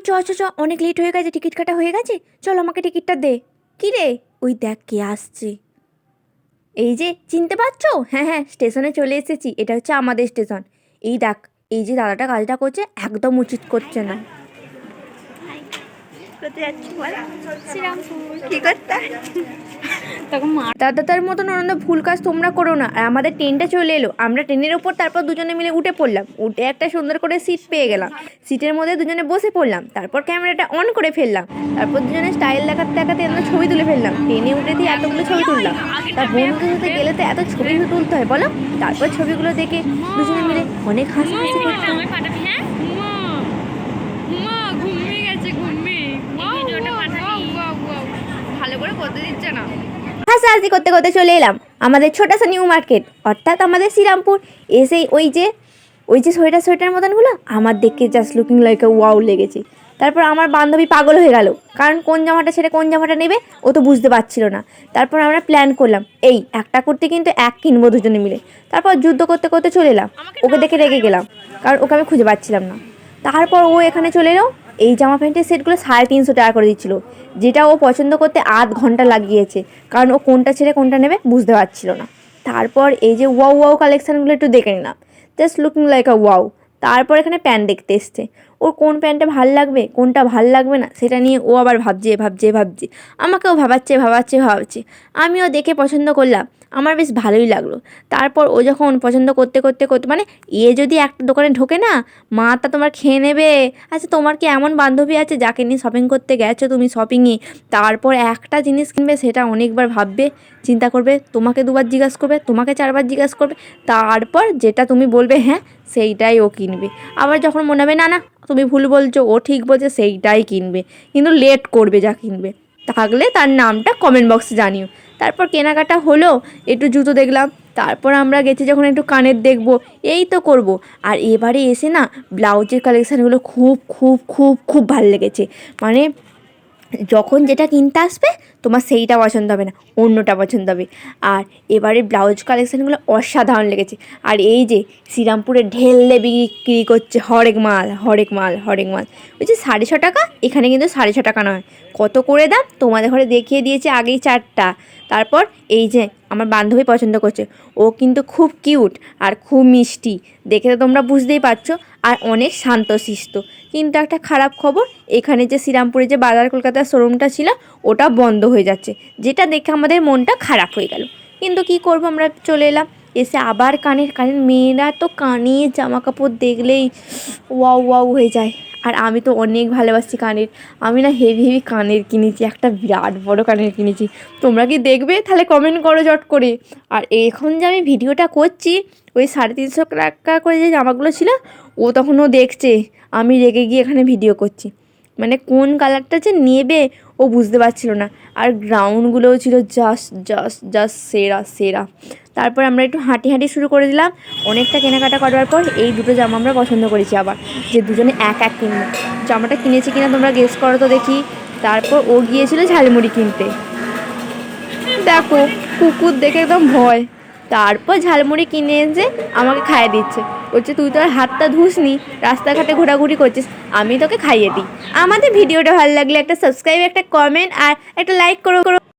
চ চ চ অনেক লেট হয়ে গেছে, টিকিট কাটা হয়ে গেছে, চল আমাকে টিকিটটা দে। কি রে, ওই দেখ কে আসছে। এই যে, চিনতে পারছো? হ্যাঁ হ্যাঁ, স্টেশনে চলে এসেছি, এটা হচ্ছে আমাদের স্টেশন। এই দেখ, এই যে দাদাটা কাজটা করছে একদম উচিত করছে না। কোথায় যাচ্ছি বল? শ্রীরামপুর। কি করতে? তখন দাদার মতন অন্য ভুল কাজ তোমরা করো না। আর আমাদের ট্রেনটা চলে এলো, আমরা ট্রেনের ওপর তারপর দুজনে মিলে উঠে পড়লাম, উঠে একটা সুন্দর করে সিট পেয়ে গেলাম, সিটের মধ্যে দুজনে বসে পড়লাম, তারপর ক্যামেরাটা অন করে ফেললাম, তারপর দুজনে স্টাইল দেখাতে দেখাতে এত ছবি তুলে ফেললাম, ট্রেনে উঠে দিয়ে এতগুলো ছবি তুললাম। তার বন্ধুদের সাথে গেলে তো এত ছবি তুলতে হয় বলো। তারপর ছবিগুলো দেখে দুজনে মিলে অনেক হাসাহাসি করতাম। ভালো করে করতে দিচ্ছে না। হাসাহাসি করতে করতে চলে এলাম আমাদের ছোটাসা নিউ মার্কেট, অর্থাৎ আমাদের শ্রীরামপুর। এসেই ওই যে সোয়েটার মতনগুলো আমার দেখে জাস্ট লুকিং লাইক ওয়াও লেগেছে। তারপর আমার বান্ধবী পাগল হয়ে গেল, কারণ কোন জামাটা ছেড়ে কোন জামাটা নেবে ও তো বুঝতে পারছিল না। তারপর আমরা প্ল্যান করলাম, এই একটা কুর্তি কিন্তু এক কিনবো দুজনে মিলে। তারপর যুদ্ধ করতে করতে চলে এলাম, ওকে দেখে রেগে গেলাম, কারণ ওকে আমি খুঁজে পাচ্ছিলাম না। তারপর ও এখানে চলে এলো, এই জামা প্যান্টের সেটগুলো 350 টাকা করে দিচ্ছিলো, যেটা ও পছন্দ করতে আধ ঘন্টা লাগিয়েছে, কারণ ও কোনটা ছেড়ে কোনটা নেবে বুঝতে পারছিল না। তারপর এই যে ওয়াও ওয়াও কালেকশানগুলো একটু দেখে নিলাম, জাস্ট লুকিং লাইক আ ওয়াও। তারপর এখানে প্যান্ট দেখতে এসছে, ওর কোন প্যান্টটা ভাল লাগবে কোনটা ভাল লাগবে না সেটা নিয়ে ও আবার ভাবছে, আমাকেও ভাবাচ্ছে। আমিও দেখে পছন্দ করলাম, আমার বেশ ভালোই লাগলো। তারপর ও যখন পছন্দ করতে মানে যদি একটা দোকানে ঢোকে না, মাটা তোমার খেয়ে নেবে। আচ্ছা, তোমার কি এমন বান্ধবী আছে যাকে নিয়ে শপিং করতে গেছো তুমি শপিংয়ে, তারপর একটা জিনিস কিনবে সেটা অনেকবার ভাববে, চিন্তা করবে, তোমাকে 2বার জিজ্ঞাসা করবে, তোমাকে 4বার জিজ্ঞাসা করবে, তারপর যেটা তুমি বলবে হ্যাঁ সেইটাই ও কিনবে। আবার যখন মনে হবে না না তুমি ভুল বলছো, ও ঠিক বলছে, সেইটাই কিনবে, কিন্তু লেট করবে যা কিনবে। থাকলে তার নামটা কমেন্ট বক্সে জানিও। তারপর কেনাকাটা হলো, একটু জুতো দেখলাম, তারপর আমরা গেছি যখন একটু কানের দেখবো, এই তো করব। আর এবারে এসে না ব্লাউজের কালেকশানগুলো খুব খুব খুব খুব ভালো লেগেছে। মানে যখন যেটা কিনতে আসবে তোমার সেইটা পছন্দ হবে না, অন্যটা পছন্দ হবে। আর এবারে ব্লাউজ কালেকশানগুলো অসাধারণ লেগেছে। আর এই যে শ্রীরামপুরে ঢেলে বিক্রি করছে হরেক মাল। ওই যে 650 টাকা, এখানে কিন্তু 650 টাকা নয়, কত করে দাম তোমাদের ঘরে দেখিয়ে দিয়েছে আগেই 4টা। তারপর এই যে আমার বান্ধবী পছন্দ করছে, ও কিন্তু খুব কিউট আর খুব মিষ্টি, দেখে তো তোমরা বুঝতেই পারছো, আর অনেক শান্তশিষ্ট। কিন্তু একটা খারাপ খবর, এখানে যে শ্রীরামপুরে যে বাজার কলকাতার শোরুমটা ছিল ওটা বন্ধ হয়ে যাচ্ছে, যেটা দেখে আমাদের মনটা খারাপ হয়ে গেল। কিন্তু কি করব, আমরা চলে এলাম। এসে আবার কানের মেয়েরা তো কানে জামা কাপড় দেখলেই ওয়াও ওয়াও হয়ে যায়। আর আমি তো অনেক ভালোবাসি কানের, আমি না হেভি কানের কিনেছি, একটা বিরাট বড় কানের কিনেছি। তোমরা কি দেখবে তাহলে কমেন্ট করো চট করে। আর এখন যে আমি ভিডিওটা করছি, ওই 350 টাকা করে যে জামাগুলো ছিল ও তখনও দেখছে, আমি রেগে গিয়ে এখানে ভিডিও করছি। মানে কোন কালারটা যে নেবে ও বুঝতে পারছিল না। আর গ্রাউন্ডগুলোও ছিল জাস্ট সেরা। তারপর আমরা একটু হাঁটি শুরু করে দিলাম। অনেকটা কেনাকাটা করার পর এই দুটো জামা আমরা পছন্দ করেছি আবার, যে দুজনে এক কিনবো। জামাটা কিনেছি কিনা তোমরা গেস করো তো দেখি। তারপর ও গিয়েছিল ঝালমুড়ি কিনতে, দেখো কুকুর দেখে একদম ভয়। তারপর ঝালমুড়ি কিনে এসে আমাকে খাইয়ে দিচ্ছে, বলছে তুই তো আর হাতটা ধুসনি, রাস্তাঘাটে ঘোরাঘুরি করছিস, আমি তোকে খাইয়ে দিই। আমাদের ভিডিওটা ভালো লাগলে একটা সাবস্ক্রাইব, একটা কমেন্ট আর একটা লাইক করো।